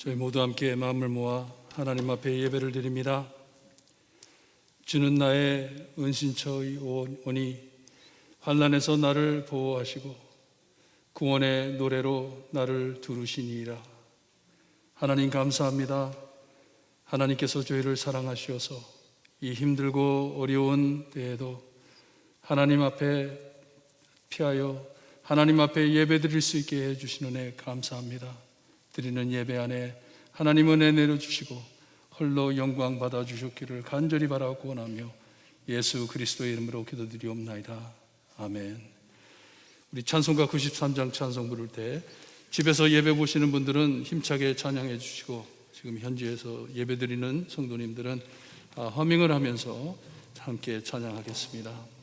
저희 모두 함께 마음을 모아 하나님 앞에 예배를 드립니다. 주는 나의 은신처의 원이 환난에서 나를 보호하시고 구원의 노래로 나를 두르시니이다. 하나님 감사합니다. 하나님께서 저희를 사랑하시어서 이 힘들고 어려운 때에도 하나님 앞에 피하여 하나님 앞에 예배 드릴 수 있게 해주시는 은혜 감사합니다. 드리는 예배 안에 하나님 은혜 내려주시고 홀로 영광 받아주셨기를 간절히 바라고 원하며 예수 그리스도의 이름으로 기도드리옵나이다. 아멘. 우리 찬송가 93장 찬송 부를 때 집에서 예배 보시는 분들은 힘차게 찬양해 주시고, 지금 현지에서 예배 드리는 성도님들은 허밍을 하면서 함께 찬양하겠습니다.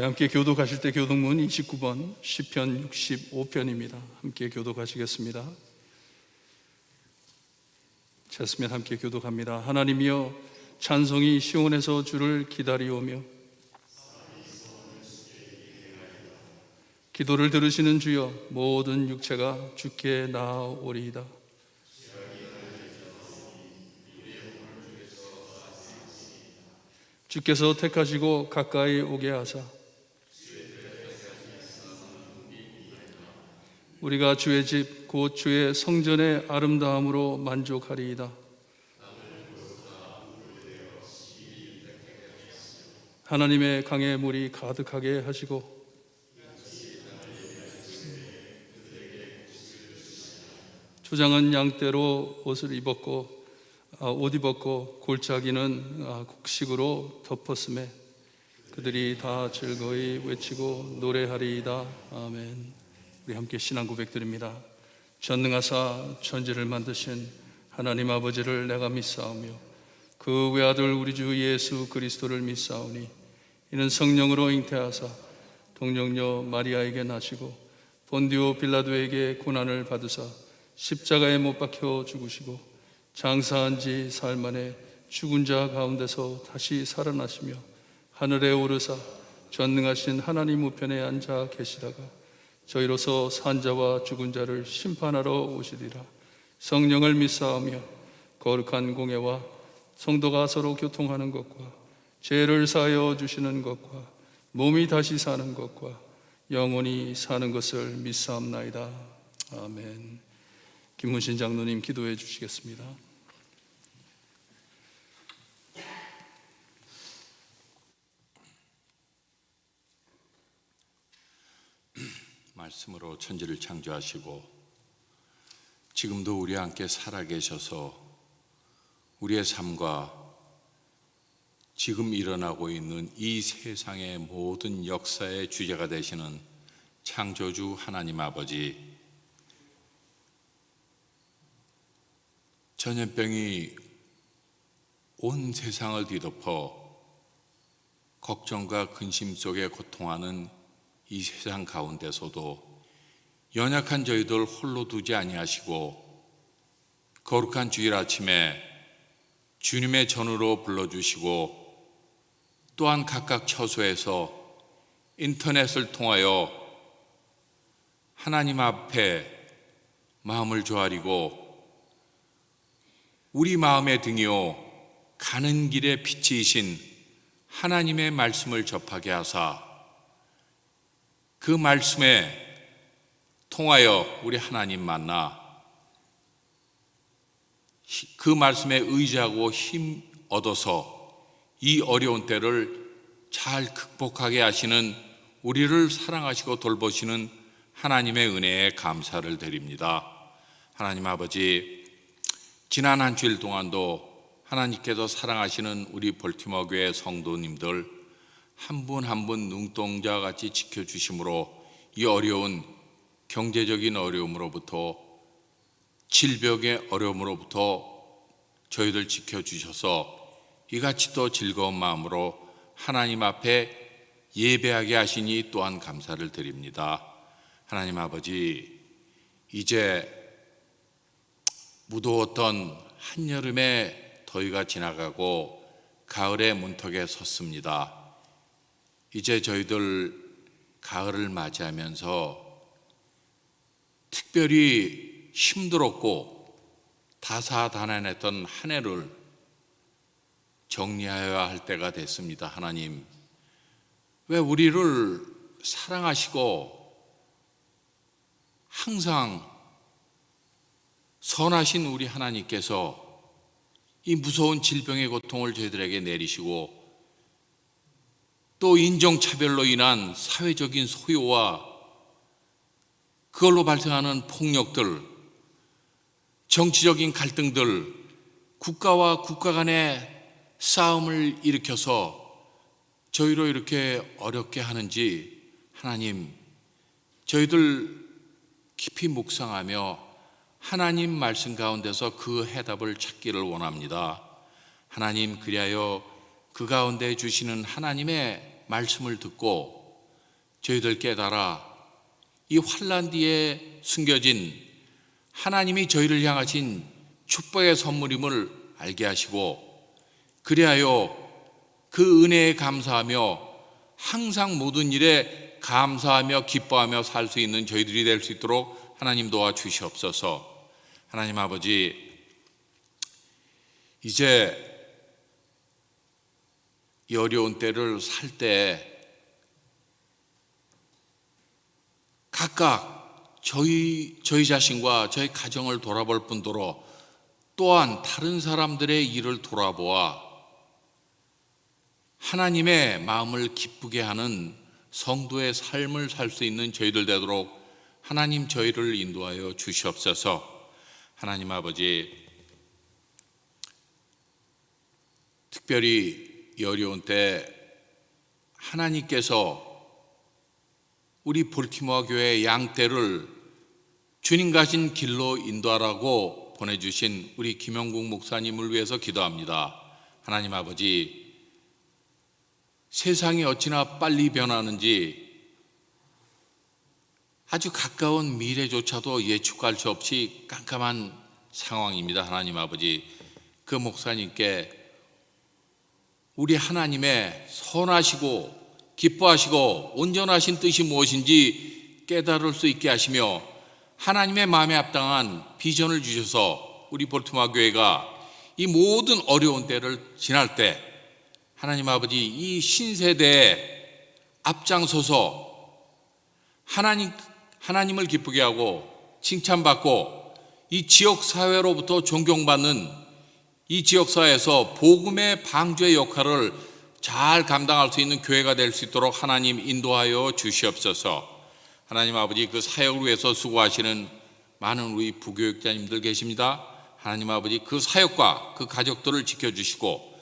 함께 교독하실 때 교독문 29번 시편 65편입니다. 함께 교독하시겠습니다. 찾으면 함께 교독합니다. 하나님이여, 찬송이 시온에서 주를 기다리오며 기도를 들으시는 주여, 모든 육체가 주께 나아오리이다. 주께서 택하시고 가까이 오게 하사 우리가 주의 집 곧 주의 성전의 아름다움으로 만족하리이다. 하나님의 강에 물이 가득하게 하시고 조장은 양떼로 옷 입었고 골짜기는 곡식으로 덮었음에 그들이 다 즐거이 외치고 노래하리이다. 아멘. 우리 함께 신앙 고백드립니다. 전능하사 천지를 만드신 하나님 아버지를 내가 믿사오며 그 외아들 우리 주 예수 그리스도를 믿사오니 이는 성령으로 잉태하사 동정녀 마리아에게 나시고 본디오 빌라도에게 고난을 받으사 십자가에 못 박혀 죽으시고 장사한 지 사흘 만에 죽은 자 가운데서 다시 살아나시며 하늘에 오르사 전능하신 하나님 우편에 앉아 계시다가 저희로서 산 자와 죽은 자를 심판하러 오시리라. 성령을 믿사오며 거룩한 공예와 성도가 서로 교통하는 것과 죄를 사하여 주시는 것과 몸이 다시 사는 것과 영원히 사는 것을 믿사옵나이다. 아멘. 김문신 장로님 기도해 주시겠습니다. 말씀으로 천지를 창조하시고 지금도 우리와 함께 살아계셔서 우리의 삶과 지금 일어나고 있는 이 세상의 모든 역사의 주제가 되시는 창조주 하나님 아버지, 전염병이 온 세상을 뒤덮어 걱정과 근심 속에 고통하는 이 세상 가운데서도 연약한 저희들 홀로 두지 아니하시고 거룩한 주일 아침에 주님의 전으로 불러주시고 또한 각각 처소에서 인터넷을 통하여 하나님 앞에 마음을 조아리고 우리 마음의 등이요 가는 길의 빛이신 하나님의 말씀을 접하게 하사 그 말씀에 통하여 우리 하나님 만나 그 말씀에 의지하고 힘 얻어서 이 어려운 때를 잘 극복하게 하시는 우리를 사랑하시고 돌보시는 하나님의 은혜에 감사를 드립니다. 하나님 아버지, 지난 한 주일 동안도 하나님께서 사랑하시는 우리 볼티모어 교회 성도님들 한 분 한 분 눈동자 같이 지켜주심으로 이 어려운 경제적인 어려움으로부터 질병의 어려움으로부터 저희들 지켜주셔서 이같이 또 즐거운 마음으로 하나님 앞에 예배하게 하시니 또한 감사를 드립니다. 하나님 아버지, 이제 무더웠던 한여름의 더위가 지나가고 가을의 문턱에 섰습니다. 이제 저희들 가을을 맞이하면서 특별히 힘들었고 다사다난했던 한 해를 정리하여야 할 때가 됐습니다. 하나님, 왜 우리를 사랑하시고 항상 선하신 우리 하나님께서 이 무서운 질병의 고통을 저희들에게 내리시고 또 인종차별로 인한 사회적인 소요와 그걸로 발생하는 폭력들, 정치적인 갈등들, 국가와 국가 간의 싸움을 일으켜서 저희로 이렇게 어렵게 하는지 하나님, 저희들 깊이 묵상하며 하나님 말씀 가운데서 그 해답을 찾기를 원합니다. 하나님, 그리하여 그 가운데 주시는 하나님의 말씀을 듣고 저희들 깨달아 이 환난 뒤에 숨겨진 하나님이 저희를 향하신 축복의 선물임을 알게 하시고 그리하여 그 은혜에 감사하며 항상 모든 일에 감사하며 기뻐하며 살 수 있는 저희들이 될 수 있도록 하나님 도와주시옵소서. 하나님 아버지, 이제 이 어려운 때를 살 때 각각 저희 자신과 저희 가정을 돌아볼 뿐더러 또한 다른 사람들의 일을 돌아보아 하나님의 마음을 기쁘게 하는 성도의 삶을 살 수 있는 저희들 되도록 하나님 저희를 인도하여 주시옵소서. 하나님 아버지, 특별히 이 어려운 때 하나님께서 우리 볼티모어 교회 양떼를 주님 가신 길로 인도하라고 보내주신 우리 김영국 목사님을 위해서 기도합니다. 하나님 아버지, 세상이 어찌나 빨리 변하는지 아주 가까운 미래조차도 예측할 수 없이 깜깜한 상황입니다. 하나님 아버지, 그 목사님께 우리 하나님의 선하시고 기뻐하시고 온전하신 뜻이 무엇인지 깨달을 수 있게 하시며 하나님의 마음에 합당한 비전을 주셔서 우리 볼티모어 교회가 이 모든 어려운 때를 지날 때 하나님 아버지, 이 신세대에 앞장서서 하나님을 기쁘게 하고 칭찬받고 이 지역사회로부터 존경받는 이 지역사회에서 복음의 방주의 역할을 잘 감당할 수 있는 교회가 될 수 있도록 하나님 인도하여 주시옵소서. 하나님 아버지, 그 사역을 위해서 수고하시는 많은 우리 부교육자님들 계십니다. 하나님 아버지, 그 사역과 그 가족들을 지켜주시고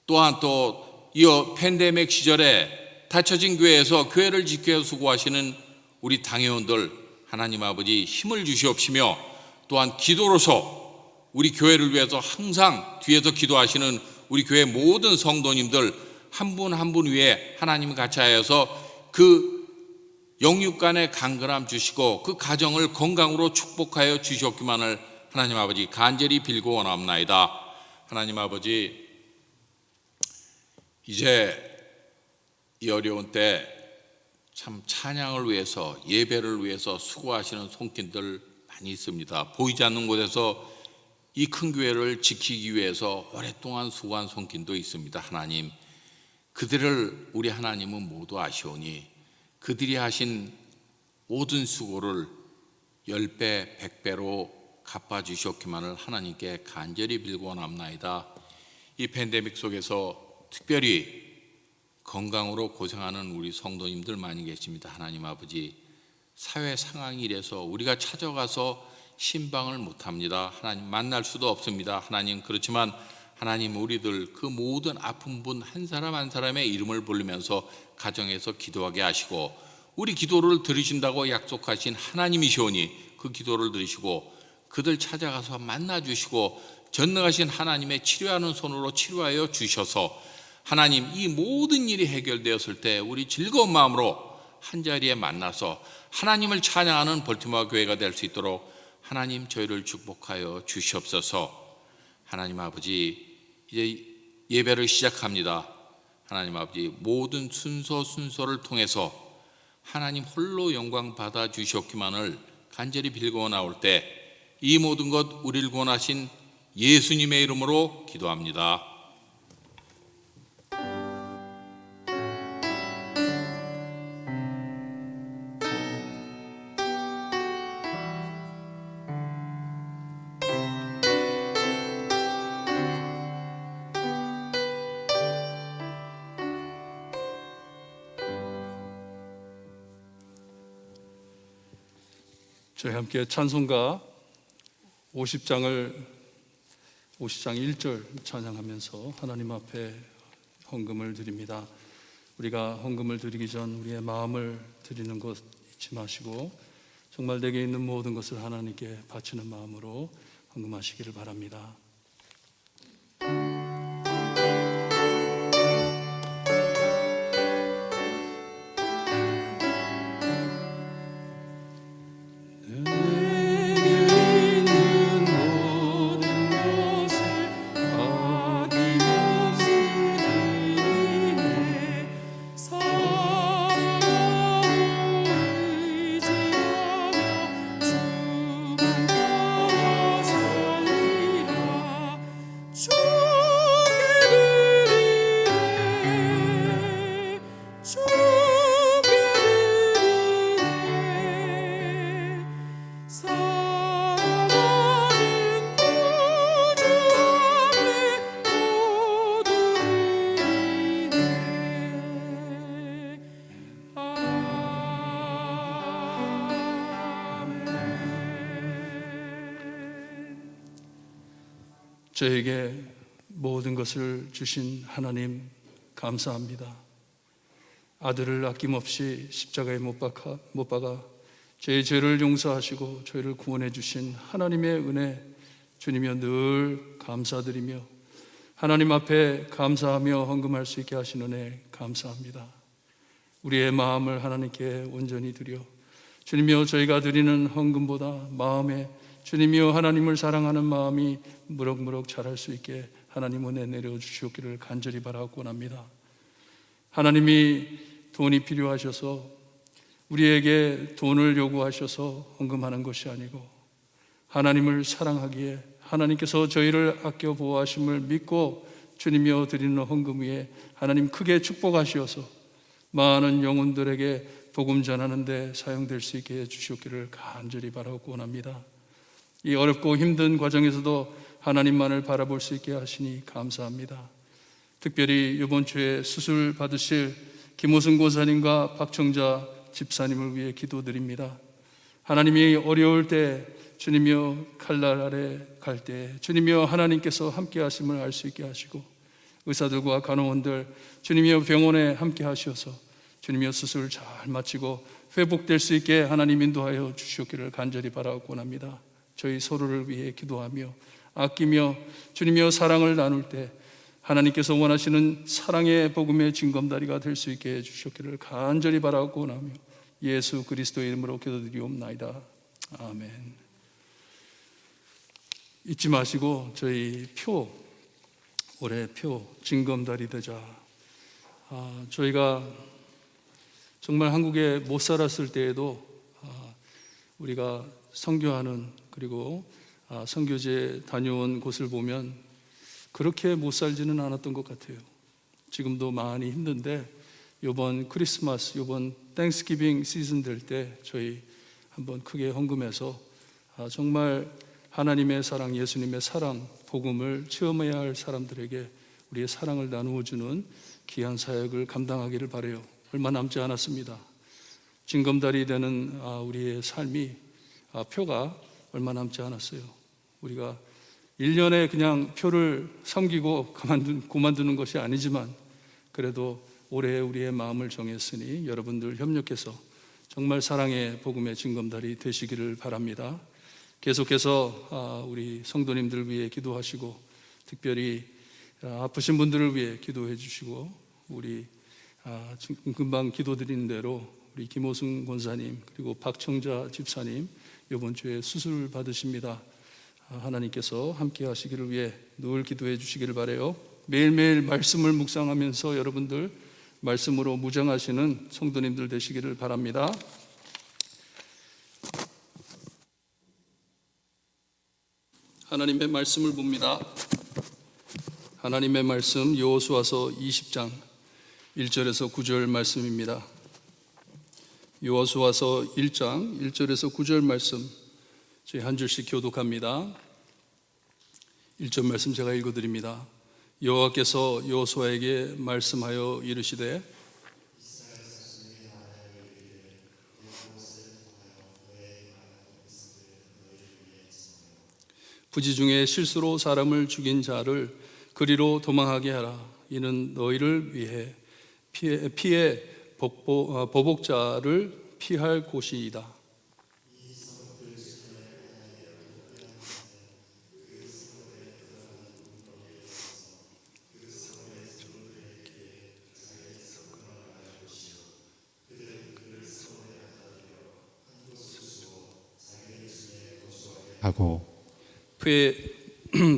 또한 또 이 팬데믹 시절에 닫혀진 교회에서 교회를 지켜 수고하시는 우리 당회원들 하나님 아버지 힘을 주시옵시며 또한 기도로서 우리 교회를 위해서 항상 뒤에서 기도하시는 우리 교회 모든 성도님들 한 분 한 분 위에 하나님이 같이 하여서 그 영육 간의 강건함 주시고 그 가정을 건강으로 축복하여 주시옵기만을 하나님 아버지 간절히 빌고 원합나이다. 하나님 아버지, 이제 이 어려운 때 참 찬양을 위해서 예배를 위해서 수고하시는 손길들 많이 있습니다. 보이지 않는 곳에서 이 큰 교회를 지키기 위해서 오랫동안 수고한 손길도 있습니다. 하나님, 그들을 우리 하나님은 모두 아시오니 그들이 하신 모든 수고를 10배, 100배로 갚아주시옵기만을 하나님께 간절히 빌고 원합나이다. 이 팬데믹 속에서 특별히 건강으로 고생하는 우리 성도님들 많이 계십니다. 하나님 아버지, 사회 상황이 이래서 우리가 찾아가서 신방을 못합니다. 하나님 만날 수도 없습니다. 하나님, 그렇지만 하나님, 우리들 그 모든 아픈 분 한 사람 한 사람의 이름을 부르면서 가정에서 기도하게 하시고 우리 기도를 들으신다고 약속하신 하나님이시오니 그 기도를 들으시고 그들 찾아가서 만나주시고 전능하신 하나님의 치료하는 손으로 치료하여 주셔서 하나님, 이 모든 일이 해결되었을 때 우리 즐거운 마음으로 한자리에 만나서 하나님을 찬양하는 볼티모어 교회가 될 수 있도록 하나님 저희를 축복하여 주시옵소서. 하나님 아버지, 이제 예배를 시작합니다. 하나님 아버지, 모든 순서를 통해서 하나님 홀로 영광 받아 주시옵기만을 간절히 빌고 나올 때 이 모든 것 우리를 구원하신 예수님의 이름으로 기도합니다. 저희 함께 찬송가 50장 1절 찬양하면서 하나님 앞에 헌금을 드립니다. 우리가 헌금을 드리기 전 우리의 마음을 드리는 것 잊지 마시고 정말 내게 있는 모든 것을 하나님께 바치는 마음으로 헌금하시기를 바랍니다. 저에게 모든 것을 주신 하나님 감사합니다. 아들을 아낌없이 십자가에 못 박아 저의 죄를 용서하시고 저희를 구원해 주신 하나님의 은혜 주님이여 늘 감사드리며 하나님 앞에 감사하며 헌금할 수 있게 하신 은혜 감사합니다. 우리의 마음을 하나님께 온전히 드려 주님이여 저희가 드리는 헌금보다 마음에 주님이여 하나님을 사랑하는 마음이 무럭무럭 자랄 수 있게 하나님 은혜 내려주시옵기를 간절히 바라고 원합니다. 하나님이 돈이 필요하셔서 우리에게 돈을 요구하셔서 헌금하는 것이 아니고 하나님을 사랑하기에 하나님께서 저희를 아껴 보호하심을 믿고 주님이여 드리는 헌금 위에 하나님 크게 축복하시어서 많은 영혼들에게 복음 전하는 데 사용될 수 있게 해주시옵기를 간절히 바라고 원합니다. 이 어렵고 힘든 과정에서도 하나님만을 바라볼 수 있게 하시니 감사합니다. 특별히 이번 주에 수술 받으실 김호승 권사님과 박청자 집사님을 위해 기도드립니다. 하나님이 어려울 때 주님이여 칼날 아래 갈 때 주님이여 하나님께서 함께 하심을 알 수 있게 하시고 의사들과 간호원들 주님이여 병원에 함께 하셔서 주님이여 수술 잘 마치고 회복될 수 있게 하나님 인도하여 주시옵기를 간절히 바라고 원합니다. 저희 서로를 위해 기도하며 아끼며 주님이여 사랑을 나눌 때 하나님께서 원하시는 사랑의 복음의 징검다리가 될 수 있게 해주셨기를 간절히 바라고 원하며 예수 그리스도의 이름으로 기도드리옵나이다. 아멘. 잊지 마시고 저희 올해 표 징검다리 되자. 저희가 정말 한국에 못 살았을 때에도 우리가 선교하는 그리고 선교제 다녀온 곳을 보면 그렇게 못 살지는 않았던 것 같아요. 지금도 많이 힘든데 이번 크리스마스, 이번 땡스기빙 시즌 될 때 저희 한번 크게 헌금해서 정말 하나님의 사랑, 예수님의 사랑, 복음을 체험해야 할 사람들에게 우리의 사랑을 나누어 주는 귀한 사역을 감당하기를 바라요. 얼마 남지 않았습니다. 징검다리 되는 우리의 삶이 표가 얼마 남지 않았어요. 우리가 1년에 그냥 표를 섬기고 그만두는 것이 아니지만 그래도 올해 우리의 마음을 정했으니 여러분들 협력해서 정말 사랑의 복음의 징검다리 되시기를 바랍니다. 계속해서 우리 성도님들 위해 기도하시고 특별히 아프신 분들을 위해 기도해 주시고 우리 금방 기도드린 대로 우리 김호승 권사님 그리고 박청자 집사님 이번 주에 수술 받으십니다. 하나님께서 함께 하시기를 위해 늘 기도해 주시기를 바라요. 매일매일 말씀을 묵상하면서 여러분들 말씀으로 무장하시는 성도님들 되시기를 바랍니다. 하나님의 말씀을 봅니다. 하나님의 말씀 여호수아서 20장 1절에서 9절 말씀입니다. 여호수아서 1장 1절에서 9절 말씀 저희 한 줄씩 교독합니다. 1절 말씀 제가 읽어드립니다. 여호와께서 여호수아에게 말씀하여 이르시되 부지 중에 실수로 사람을 죽인 자를 그리로 도망하게 하라. 이는 너희를 위해 피해 보복자를 피할 곳이이다. 하고 그의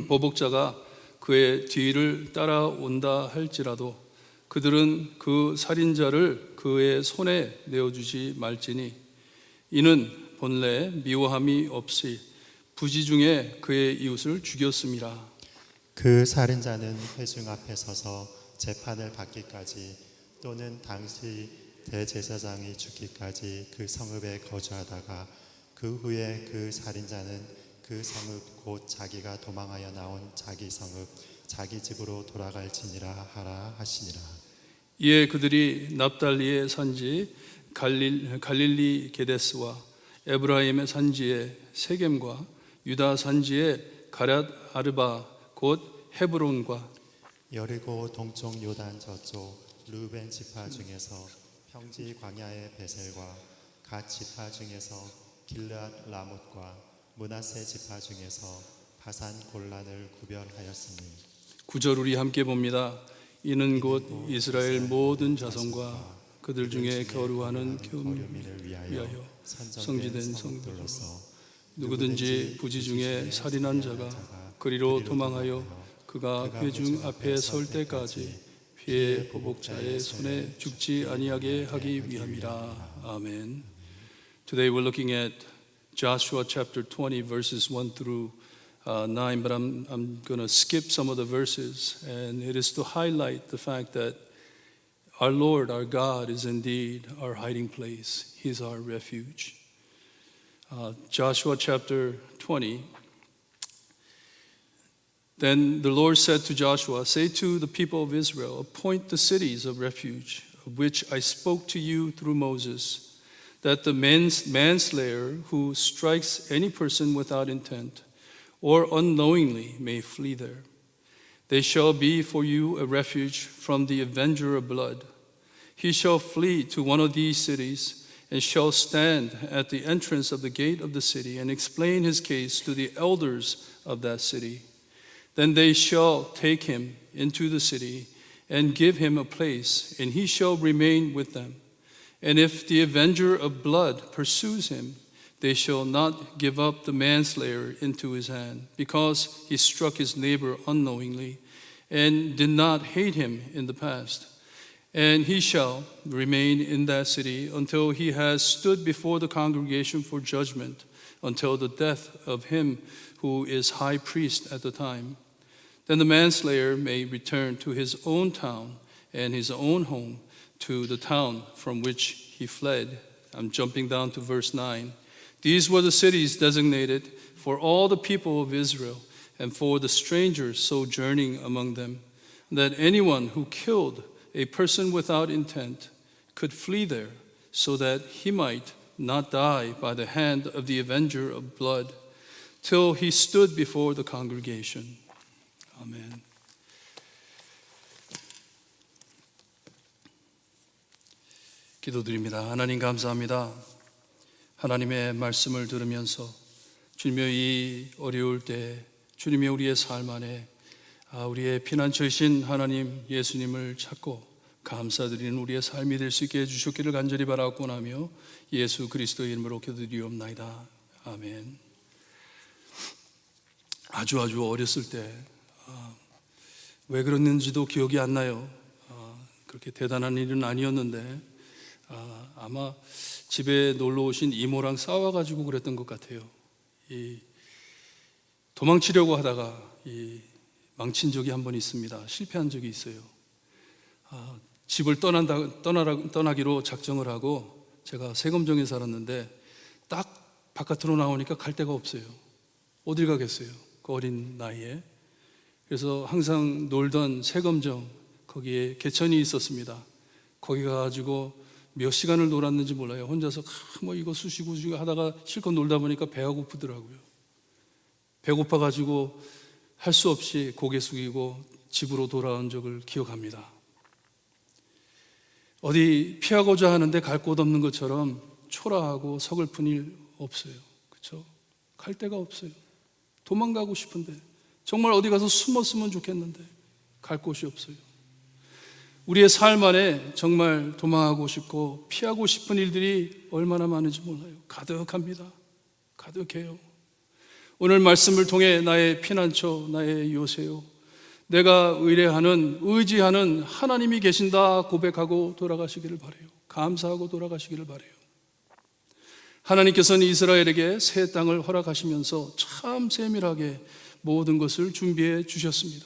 보복자가 그의 뒤를 따라온다 할지라도 그들은 그 살인자를 그의 손에 내어주지 말지니 이는 본래 미워함이 없이 부지 중에 그의 이웃을 죽였음이라. 그 살인자는 회중 앞에 서서 재판을 받기까지 또는 당시 대제사장이 죽기까지 그 성읍에 거주하다가 그 후에 그 살인자는 그 성읍 곧 자기가 도망하여 나온 자기 성읍 자기 집으로 돌아갈지니라 하라 하시니라. 이에 그들이 납달리의 산지 갈릴리 게데스와 에브라임의 산지의 세겜과 유다 산지의 가랏 아르바 곧 헤브론과 여리고 동쪽 요단 저쪽 르벤 지파 중에서 평지 광야의 베셀과 갓 지파 중에서 길르앗 라못과 므낫세 지파 중에서 바산 골란을 구별하였으니 9절 우리 함께 봅니다. 이는 곧 이스라엘 모든 자손과 그들 중에 거류하는 교민을 위하여 성지된 성들로서 누구든지 부지 중에 살인한 자가 그리로 도망하여 그가 회중 앞에 설 때까지 피해 보복자의 손에 죽지 아니하게 하기 위함이라. 아멘. Today we're looking at Joshua chapter 20 verses 1 through 9, but I'm going to skip some of the verses, and it is to highlight the fact that our Lord, our God, is indeed our hiding place. He's our refuge. Joshua chapter 20. Then the Lord said to Joshua, say to the people of Israel, appoint the cities of refuge, of which I spoke to you through Moses, that the manslayer who strikes any person without intent or unknowingly may flee there. They shall be for you a refuge from the avenger of blood. He shall flee to one of these cities and shall stand at the entrance of the gate of the city and explain his case to the elders of that city. Then they shall take him into the city and give him a place, and he shall remain with them. And if the avenger of blood pursues him, they shall not give up the manslayer into his hand, because he struck his neighbor unknowingly and did not hate him in the past. And he shall remain in that city until he has stood before the congregation for judgment, until the death of him who is high priest at the time. Then the manslayer may return to his own town and his own home, to the town from which he fled. I'm jumping down to verse 9. These were the cities designated for all the people of Israel and for the strangers sojourning among them, that anyone who killed a person without intent could flee there, so that he might not die by the hand of the avenger of blood, till he stood before the congregation. 아멘. 기도드립니다. 하나님 감사합니다. 하나님의 말씀을 들으면서 주님의 이 어려울 때 주님의 우리의 삶 안에 우리의 피난처이신 하나님 예수님을 찾고 감사드리는 우리의 삶이 될 수 있게 해주셨기를 간절히 바라옵고 나며 예수 그리스도의 이름으로 기도드리옵나이다. 아멘. 아주 어렸을 때 왜 그랬는지도 기억이 안 나요. 그렇게 대단한 일은 아니었는데 아마 집에 놀러 오신 이모랑 싸워가지고 그랬던 것 같아요. 도망치려고 하다가 망친 적이 한 번 있습니다. 실패한 적이 있어요. 집을 떠나기로 작정을 하고 제가 세검정에 살았는데 딱 바깥으로 나오니까 갈 데가 없어요. 어딜 가겠어요? 그 어린 나이에. 그래서 항상 놀던 세검정 거기에 개천이 있었습니다. 거기 가가지고 몇 시간을 놀았는지 몰라요. 혼자서 뭐 이거 쑤시고 하다가 실컷 놀다 보니까 배가 고프더라고요. 배고파가지고 할 수 없이 고개 숙이고 집으로 돌아온 적을 기억합니다. 어디 피하고자 하는데 갈 곳 없는 것처럼 초라하고 서글픈 일 없어요. 그렇죠? 갈 데가 없어요. 도망가고 싶은데 정말 어디 가서 숨었으면 좋겠는데 갈 곳이 없어요. 우리의 삶 안에 정말 도망하고 싶고 피하고 싶은 일들이 얼마나 많은지 몰라요. 가득합니다. 가득해요. 오늘 말씀을 통해 나의 피난처, 나의 요새요, 내가 의지하는 하나님이 계신다 고백하고 돌아가시기를 바라요. 감사하고 돌아가시기를 바라요. 하나님께서는 이스라엘에게 새 땅을 허락하시면서 참 세밀하게 모든 것을 준비해 주셨습니다.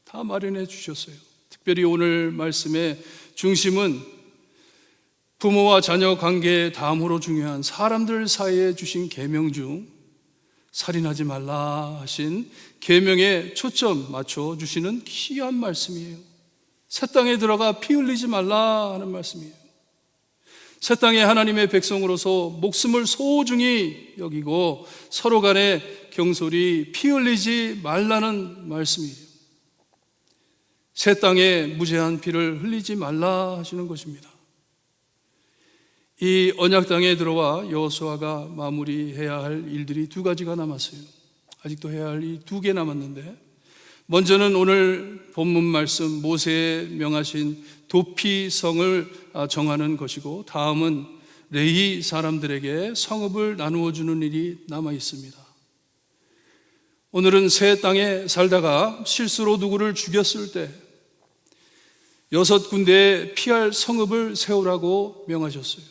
다 마련해 주셨어요. 특별히 오늘 말씀의 중심은 부모와 자녀 관계에 다음으로 중요한 사람들 사이에 주신 계명 중 살인하지 말라 하신 계명에 초점 맞춰 주시는 귀한 말씀이에요. 새 땅에 들어가 피 흘리지 말라 하는 말씀이에요. 새 땅의 하나님의 백성으로서 목숨을 소중히 여기고 서로 간에 경솔히 피 흘리지 말라는 말씀이에요. 새 땅에 무죄한 피를 흘리지 말라 하시는 것입니다. 이 언약 땅에 들어와 여호수아가 마무리해야 할 일들이 두 가지가 남았어요. 아직도 해야 할 일 두 개 남았는데, 먼저는 오늘 본문 말씀 모세의 명하신 도피성을 정하는 것이고, 다음은 레위 사람들에게 성읍을 나누어 주는 일이 남아 있습니다. 오늘은 새 땅에 살다가 실수로 누구를 죽였을 때 6군데에 피할 성읍을 세우라고 명하셨어요.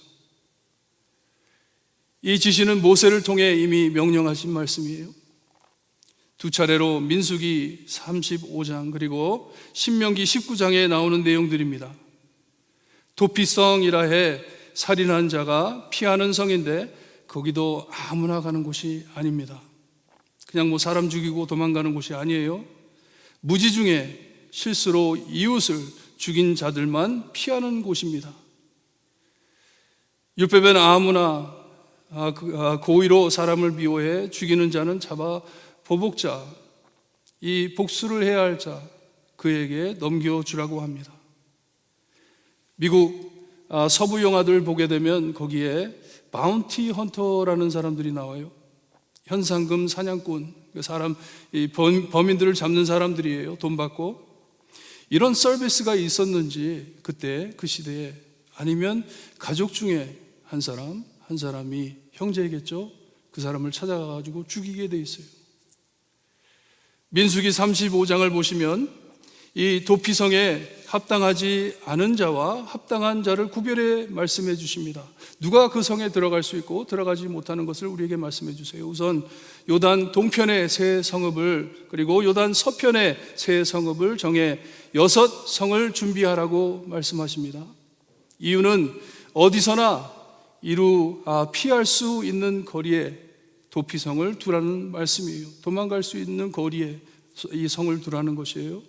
이 지시는 모세를 통해 이미 명령하신 말씀이에요. 두 차례로 민수기 35장 그리고 신명기 19장에 나오는 내용들입니다. 도피성이라 해 살인한 자가 피하는 성인데 거기도 아무나 가는 곳이 아닙니다. 그냥 사람 죽이고 도망가는 곳이 아니에요. 무지 중에 실수로 이웃을 죽인 자들만 피하는 곳입니다. 율법에는 아무나 고의로 사람을 미워해 죽이는 자는 잡아 보복자, 이 복수를 해야 할 자, 그에게 넘겨주라고 합니다. 미국 서부 영화들 보게 되면 거기에 바운티 헌터라는 사람들이 나와요. 현상금 사냥꾼, 범인들을 잡는 사람들이에요. 돈 받고. 이런 서비스가 있었는지 그때 그 시대에, 아니면 가족 중에 한 사람이 형제겠죠. 그 사람을 찾아가지고 죽이게 돼 있어요. 민수기 35장을 보시면 이 도피성에 합당하지 않은 자와 합당한 자를 구별해 말씀해 주십니다. 누가 그 성에 들어갈 수 있고 들어가지 못하는 것을 우리에게 말씀해 주세요. 우선 요단 동편의 세 성읍을, 그리고 요단 서편의 세 성읍을 정해 6성을 준비하라고 말씀하십니다. 이유는 어디서나 피할 수 있는 거리에 도피성을 두라는 말씀이에요. 도망갈 수 있는 거리에 이 성을 두라는 것이에요.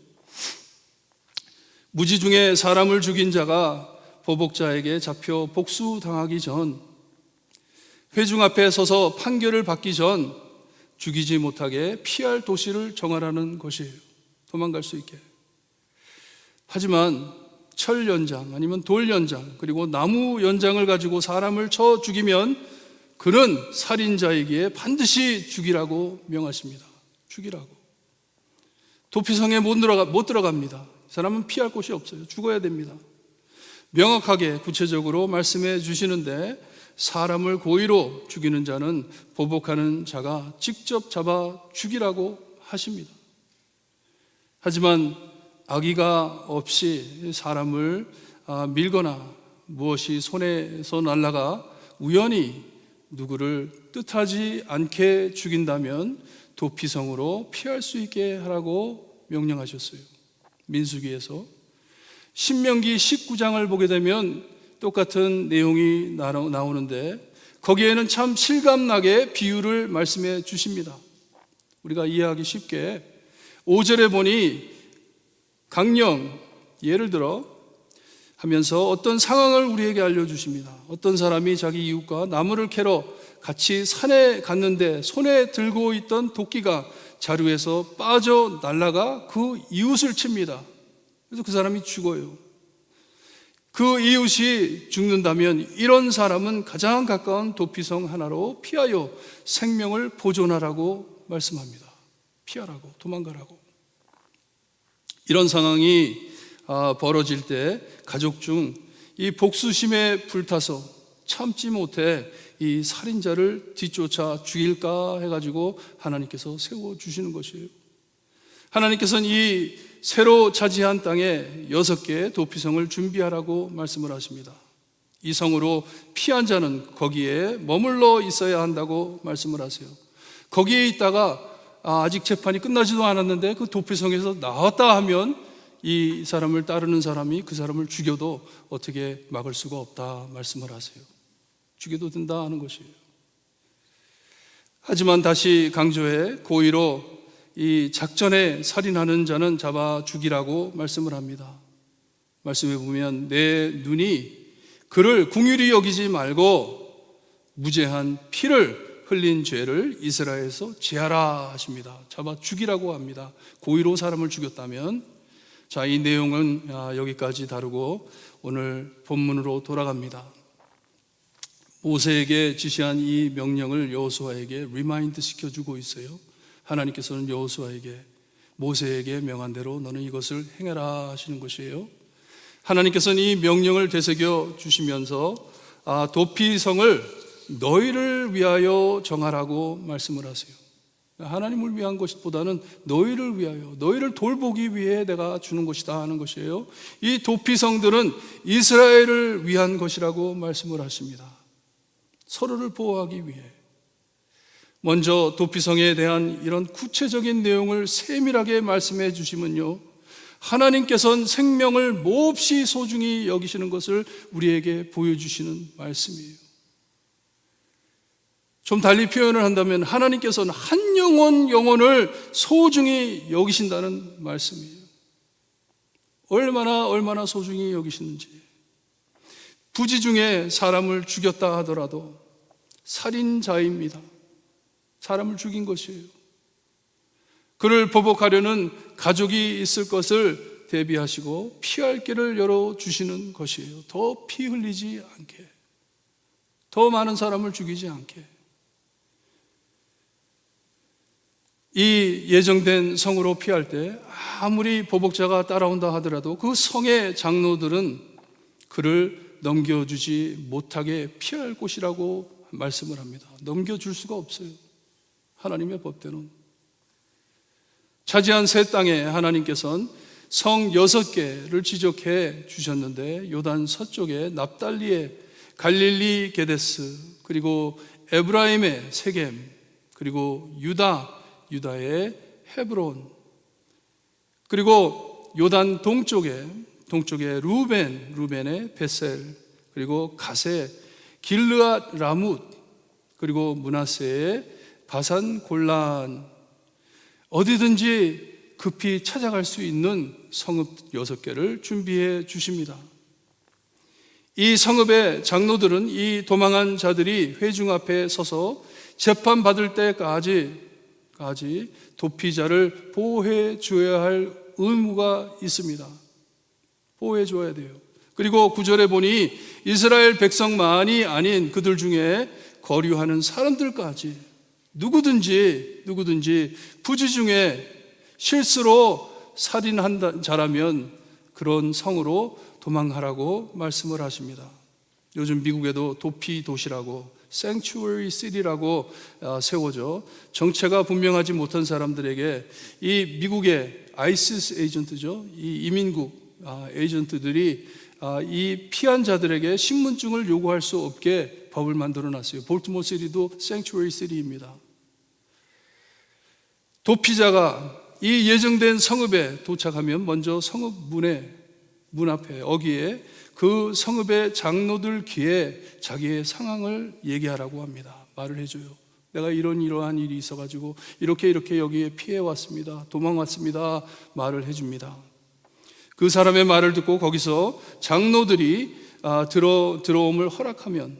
무지 중에 사람을 죽인 자가 보복자에게 잡혀 복수당하기 전, 회중 앞에 서서 판결을 받기 전 죽이지 못하게 피할 도시를 정하라는 것이에요. 도망갈 수 있게. 하지만 철 연장 아니면 돌 연장 그리고 나무 연장을 가지고 사람을 쳐 죽이면 그는 살인자이기에 반드시 죽이라고 명하십니다. 죽이라고. 도피성에 못 들어갑니다. 사람은 피할 곳이 없어요. 죽어야 됩니다. 명확하게 구체적으로 말씀해 주시는데, 사람을 고의로 죽이는 자는 보복하는 자가 직접 잡아 죽이라고 하십니다. 하지만 악의가 없이 사람을 밀거나 무엇이 손에서 날아가 우연히 누구를 뜻하지 않게 죽인다면 도피성으로 피할 수 있게 하라고 명령하셨어요. 민수기에서. 신명기 19장을 보게 되면 똑같은 내용이 나오는데 거기에는 참 실감나게 비유를 말씀해 주십니다. 우리가 이해하기 쉽게 5절에 보니 강령, 예를 들어 하면서 어떤 상황을 우리에게 알려주십니다. 어떤 사람이 자기 이웃과 나무를 캐러 같이 산에 갔는데 손에 들고 있던 도끼가 자루에서 빠져 날아가 그 이웃을 칩니다. 그래서 그 사람이 죽어요. 그 이웃이 죽는다면 이런 사람은 가장 가까운 도피성 하나로 피하여 생명을 보존하라고 말씀합니다. 피하라고, 도망가라고. 이런 상황이 벌어질 때 가족 중 이 복수심에 불타서 참지 못해 이 살인자를 뒤쫓아 죽일까 해가지고 하나님께서 세워주시는 것이에요. 하나님께서는 이 새로 차지한 땅에 6개의 도피성을 준비하라고 말씀을 하십니다. 이 성으로 피한 자는 거기에 머물러 있어야 한다고 말씀을 하세요. 거기에 있다가 아직 재판이 끝나지도 않았는데 그 도피성에서 나왔다 하면 이 사람을 따르는 사람이 그 사람을 죽여도 어떻게 막을 수가 없다 말씀을 하세요. 죽여도 된다 하는 것이에요. 하지만 다시 강조해 고의로 이 작전에 살인하는 자는 잡아 죽이라고 말씀을 합니다. 말씀해 보면 내 눈이 그를 긍휼히 여기지 말고 무죄한 피를 흘린 죄를 이스라엘에서 제하라 하십니다. 잡아 죽이라고 합니다. 고의로 사람을 죽였다면. 자, 이 내용은 여기까지 다루고 오늘 본문으로 돌아갑니다. 모세에게 지시한 이 명령을 여호수아에게 리마인드 시켜주고 있어요. 하나님께서는 여호수아에게 모세에게 명한 대로 너는 이것을 행해라 하시는 것이에요. 하나님께서는 이 명령을 되새겨 주시면서 도피성을 너희를 위하여 정하라고 말씀을 하세요. 하나님을 위한 것보다는 너희를 위하여, 너희를 돌보기 위해 내가 주는 것이다 하는 것이에요. 이 도피성들은 이스라엘을 위한 것이라고 말씀을 하십니다. 서로를 보호하기 위해. 먼저 도피성에 대한 이런 구체적인 내용을 세밀하게 말씀해 주시면요, 하나님께서는 생명을 몹시 소중히 여기시는 것을 우리에게 보여주시는 말씀이에요. 좀 달리 표현을 한다면 하나님께서는 한 영혼을 소중히 여기신다는 말씀이에요. 얼마나 소중히 여기시는지. 부지 중에 사람을 죽였다 하더라도 살인자입니다. 사람을 죽인 것이에요. 그를 보복하려는 가족이 있을 것을 대비하시고 피할 길을 열어주시는 것이에요. 더 피 흘리지 않게, 더 많은 사람을 죽이지 않게. 이 예정된 성으로 피할 때 아무리 보복자가 따라온다 하더라도 그 성의 장로들은 그를 넘겨주지 못하게 피할 곳이라고 말씀을 합니다. 넘겨줄 수가 없어요. 하나님의 법대로는. 차지한 새 땅에 하나님께서는 성 6개를 지적해 주셨는데, 요단 서쪽에 납달리의 갈릴리 게데스, 그리고 에브라임의 세겜, 그리고 유다의 헤브론, 그리고 요단 동쪽에 루벤의 베셀, 그리고 가세, 길르앗 라뭇, 그리고 므낫세의 바산 골란, 어디든지 급히 찾아갈 수 있는 성읍 6개를 준비해 주십니다. 이 성읍의 장로들은 이 도망한 자들이 회중 앞에 서서 재판받을 때까지 도피자를 보호해 줘야 할 의무가 있습니다. 보호해 줘야 돼요. 그리고 9절에 보니 이스라엘 백성만이 아닌 그들 중에 거류하는 사람들까지 누구든지 부지 중에 실수로 살인한 자라면 그런 성으로 도망하라고 말씀을 하십니다. 요즘 미국에도 도피 도시라고 Sanctuary City라고 세워져 정체가 분명하지 못한 사람들에게 이 미국의 ISIS 에이전트죠, 이 이민국 에이전트들이 이 피한 자들에게 신분증을 요구할 수 없게 법을 만들어 놨어요. 볼티모어 시티도 Sanctuary City입니다. 도피자가 이 예정된 성읍에 도착하면 먼저 성읍 문 앞에 어귀에 그 성읍의 장로들 귀에 자기의 상황을 얘기하라고 합니다. 말을 해줘요. 내가 이러한 일이 있어가지고 이렇게 여기에 피해 왔습니다. 도망왔습니다. 말을 해줍니다. 그 사람의 말을 듣고 거기서 장로들이 들어옴을 허락하면,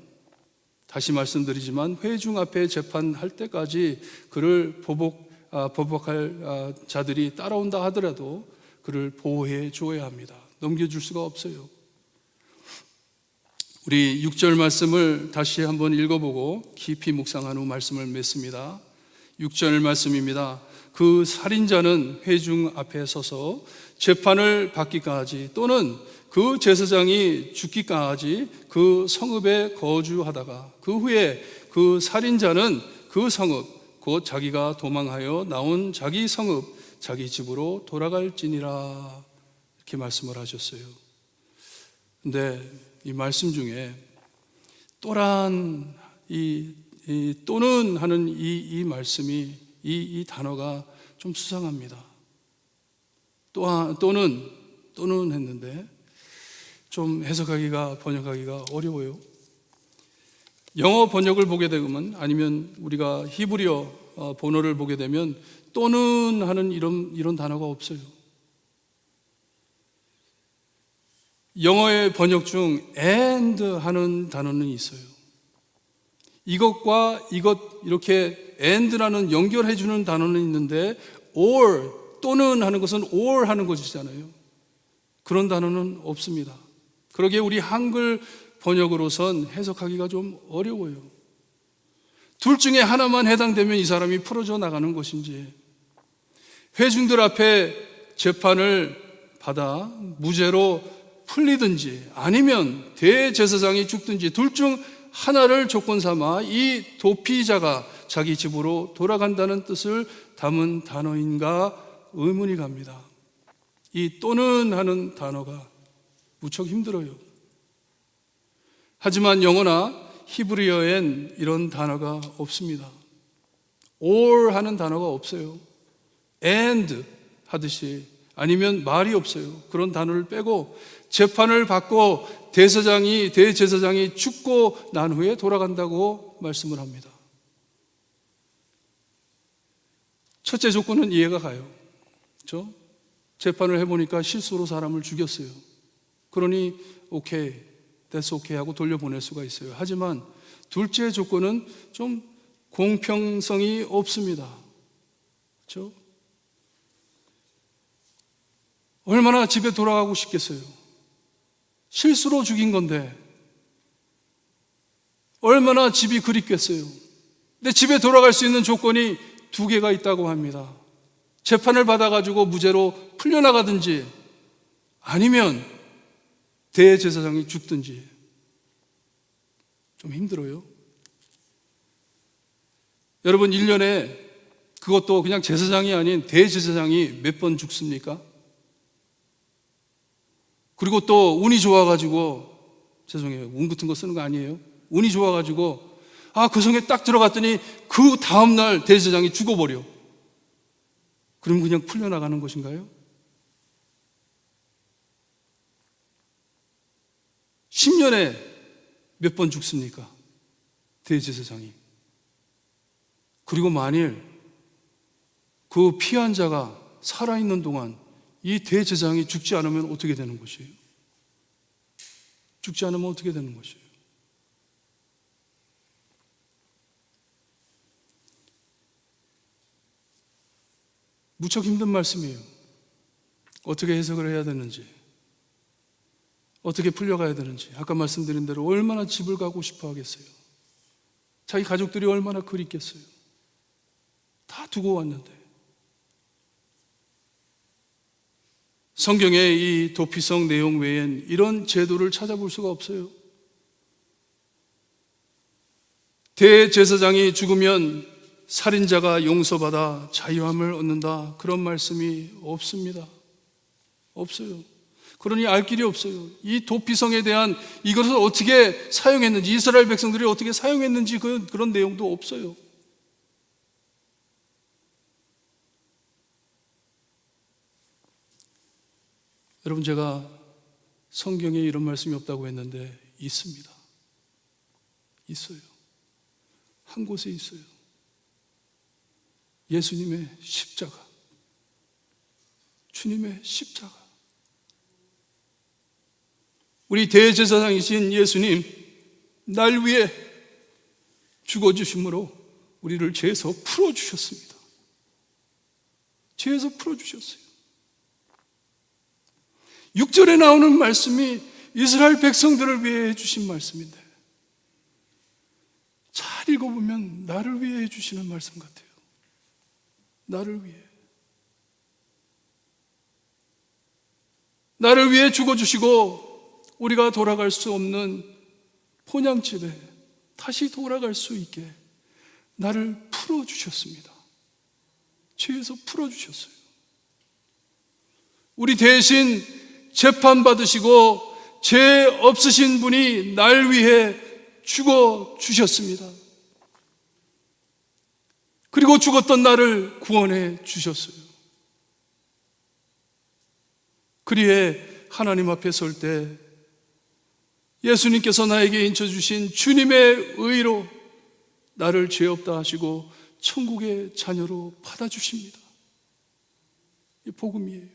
다시 말씀드리지만 회중 앞에 재판할 때까지 그를 보복할 자들이 따라온다 하더라도 그를 보호해 줘야 합니다. 넘겨줄 수가 없어요. 우리 6절 말씀을 다시 한번 읽어보고 깊이 묵상한 후 말씀을 맺습니다. 6절 말씀입니다. 그 살인자는 회중 앞에 서서 재판을 받기까지 또는 그 제사장이 죽기까지 그 성읍에 거주하다가 그 후에 그 살인자는 그 성읍 곧 자기가 도망하여 나온 자기 성읍 자기 집으로 돌아갈지니라, 이렇게 말씀을 하셨어요. 근데 이 말씀 중에 또한 또는 하는 이 말씀이 이 단어가 좀 수상합니다. 또는 했는데 좀 번역하기가 어려워요. 영어 번역을 보게 되면, 아니면 우리가 히브리어 본어를 보게 되면 또는 하는 이런 단어가 없어요. 영어의 번역 중 and 하는 단어는 있어요. 이것과 이것 이렇게 and라는 연결해 주는 단어는 있는데 or 또는 하는 것은 or 하는 것이잖아요. 그런 단어는 없습니다. 그러기에 우리 한글 번역으로선 해석하기가 좀 어려워요. 둘 중에 하나만 해당되면 이 사람이 풀어져 나가는 것인지, 회중들 앞에 재판을 받아 무죄로 풀리든지 아니면 대제사장이 죽든지 둘 중 하나를 조건 삼아 이 도피자가 자기 집으로 돌아간다는 뜻을 담은 단어인가 의문이 갑니다. 이 또는 하는 단어가 무척 힘들어요. 하지만 영어나 히브리어엔 이런 단어가 없습니다. or 하는 단어가 없어요. and 하듯이, 아니면 말이 없어요. 그런 단어를 빼고 재판을 받고 대제사장이 죽고 난 후에 돌아간다고 말씀을 합니다. 첫째 조건은 이해가 가요. 그렇죠? 재판을 해보니까 실수로 사람을 죽였어요. 그러니 오케이, that's okay 하고 돌려보낼 수가 있어요. 하지만 둘째 조건은 좀 공평성이 없습니다. 그렇죠? 얼마나 집에 돌아가고 싶겠어요. 실수로 죽인 건데 얼마나 집이 그립겠어요. 근데 집에 돌아갈 수 있는 조건이 두 개가 있다고 합니다. 재판을 받아가지고 무죄로 풀려나가든지 아니면 대제사장이 죽든지. 좀 힘들어요. 여러분 1년에 그것도 그냥 제사장이 아닌 대제사장이 몇 번 죽습니까? 그리고 또 운이 좋아가지고, 죄송해요, 운 같은 거 쓰는 거 아니에요. 운이 좋아가지고 그 성에 딱 들어갔더니 그 다음날 대제사장이 죽어버려. 그럼 그냥 풀려나가는 것인가요? 10년에 몇 번 죽습니까? 대제사장이. 그리고 만일 그 피한 자가 살아있는 동안 이 대제사장이 죽지 않으면 어떻게 되는 것이에요? 죽지 않으면 어떻게 되는 것이에요? 무척 힘든 말씀이에요. 어떻게 해석을 해야 되는지, 어떻게 풀려가야 되는지. 아까 말씀드린 대로 얼마나 집을 가고 싶어 하겠어요. 자기 가족들이 얼마나 그립겠어요. 다 두고 왔는데. 성경의 이 도피성 내용 외엔 이런 제도를 찾아볼 수가 없어요. 대제사장이 죽으면 살인자가 용서받아 자유함을 얻는다, 그런 말씀이 없습니다. 없어요. 그러니 알 길이 없어요. 이 도피성에 대한 이것을 어떻게 사용했는지, 이스라엘 백성들이 어떻게 사용했는지 그런 내용도 없어요. 여러분, 제가 성경에 이런 말씀이 없다고 했는데 있습니다. 있어요. 한 곳에 있어요. 예수님의 십자가, 주님의 십자가. 우리 대제사장이신 예수님, 날 위해 죽어주심으로 우리를 죄에서 풀어주셨습니다. 죄에서 풀어주셨어요. 6절에 나오는 말씀이 이스라엘 백성들을 위해 해주신 말씀인데, 잘 읽어보면 나를 위해 해주시는 말씀 같아요. 나를 위해. 나를 위해 죽어주시고 우리가 돌아갈 수 없는 본향집에 다시 돌아갈 수 있게 나를 풀어주셨습니다. 죄에서 풀어주셨어요. 우리 대신 재판받으시고 죄 없으신 분이 날 위해 죽어주셨습니다. 그리고 죽었던 나를 구원해 주셨어요. 그리해 하나님 앞에 설 때 예수님께서 나에게 인쳐주신 주님의 의로 나를 죄 없다 하시고 천국의 자녀로 받아주십니다. 이 복음이에요.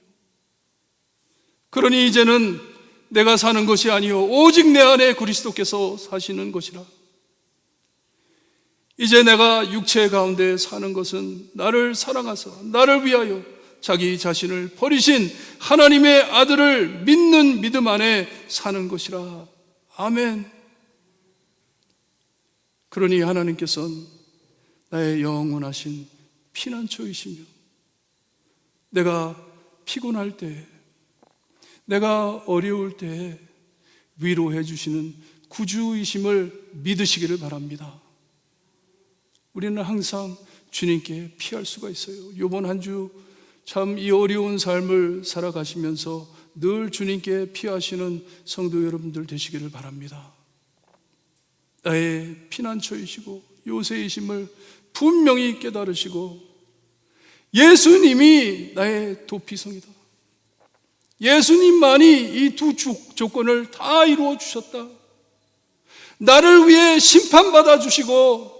그러니 이제는 내가 사는 것이 아니요 오직 내 안에 그리스도께서 사시는 것이라. 이제 내가 육체 가운데 사는 것은 나를 사랑하사 나를 위하여 자기 자신을 버리신 하나님의 아들을 믿는 믿음 안에 사는 것이라. 아멘. 그러니 하나님께서는 나의 영원하신 피난처이시며 내가 피곤할 때, 내가 어려울 때 위로해 주시는 구주이심을 믿으시기를 바랍니다. 우리는 항상 주님께 피할 수가 있어요. 이번 한 주 참 이 어려운 삶을 살아가시면서 늘 주님께 피하시는 성도 여러분들 되시기를 바랍니다. 나의 피난처이시고 요새이심을 분명히 깨달으시고 예수님이 나의 도피성이다. 예수님만이 이 두 조건을 다 이루어 주셨다. 나를 위해 심판받아 주시고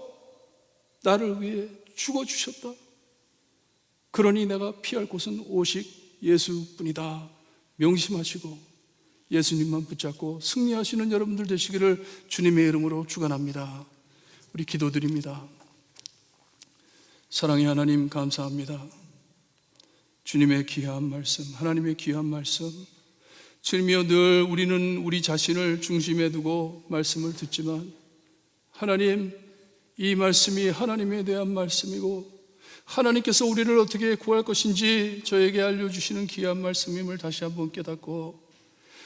나를 위해 죽어 주셨다. 그러니 내가 피할 곳은 오직 예수뿐이다. 명심하시고 예수님만 붙잡고 승리하시는 여러분들 되시기를 주님의 이름으로 축원합니다. 우리 기도드립니다. 사랑의 하나님 감사합니다. 주님의 귀한 말씀, 하나님의 귀한 말씀, 주님이여 늘 우리는 우리 자신을 중심에 두고 말씀을 듣지만 하나님, 이 말씀이 하나님에 대한 말씀이고 하나님께서 우리를 어떻게 구할 것인지 저에게 알려주시는 귀한 말씀임을 다시 한번 깨닫고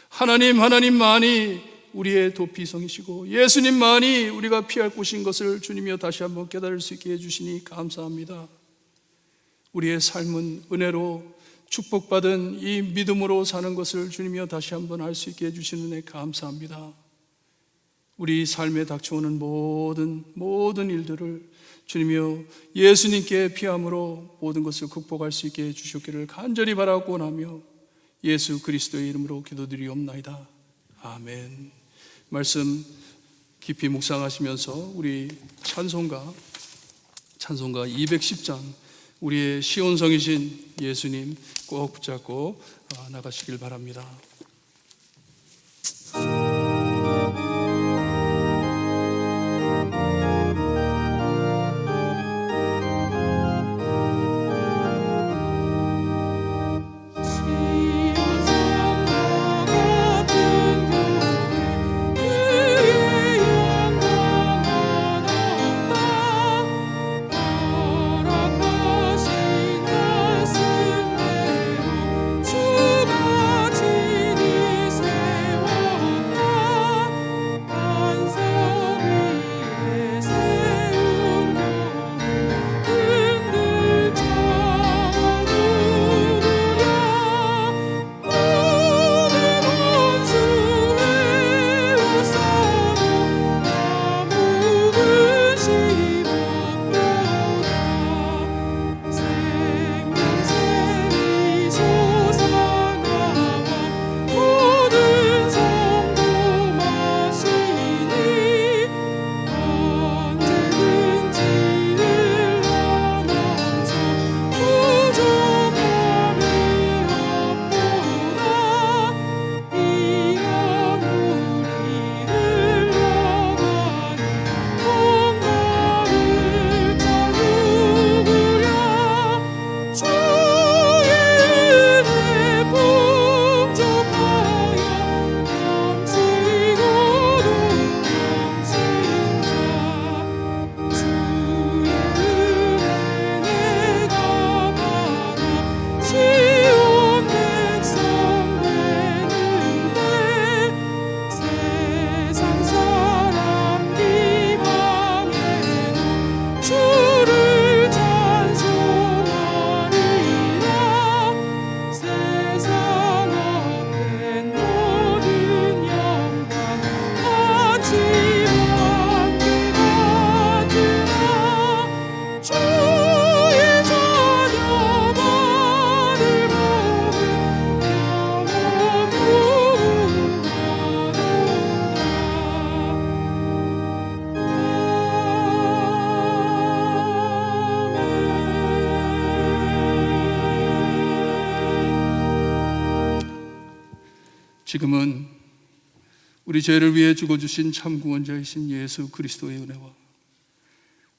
하나님만이 우리의 도피성이시고 예수님만이 우리가 피할 곳인 것을 주님이여 다시 한번 깨달을 수 있게 해주시니 감사합니다. 우리의 삶은 은혜로 축복받은 이 믿음으로 사는 것을 주님이여 다시 한번 알 수 있게 해주시는 은혜 감사합니다. 우리 삶에 닥쳐오는 모든 일들을 주님이여 예수님께 피함으로 모든 것을 극복할 수 있게 해주셨기를 간절히 바라고 원하며 예수 그리스도의 이름으로 기도드리옵나이다. 아멘. 말씀 깊이 묵상하시면서 우리 찬송가 210장 우리의 시온성이신 예수님 꼭 붙잡고 나가시길 바랍니다. 지금은 우리 죄를 위해 죽어주신 참 구원자이신 예수 그리스도의 은혜와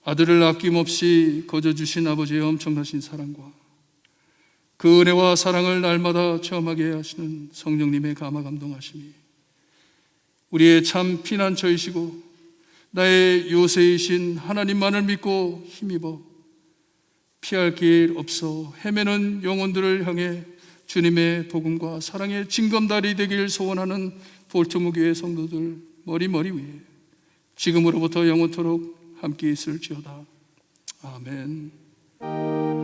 아들을 아낌없이 거저주신 아버지의 엄청나신 사랑과 그 은혜와 사랑을 날마다 체험하게 하시는 성령님의 감화 감동하심이 우리의 참 피난처이시고 나의 요새이신 하나님만을 믿고 힘입어 피할 길 없어 헤매는 영혼들을 향해 주님의 복음과 사랑의 징검다리 되길 소원하는 볼트모 교회 성도들 머리 위에 지금으로부터 영원토록 함께 있을지어다. 아멘.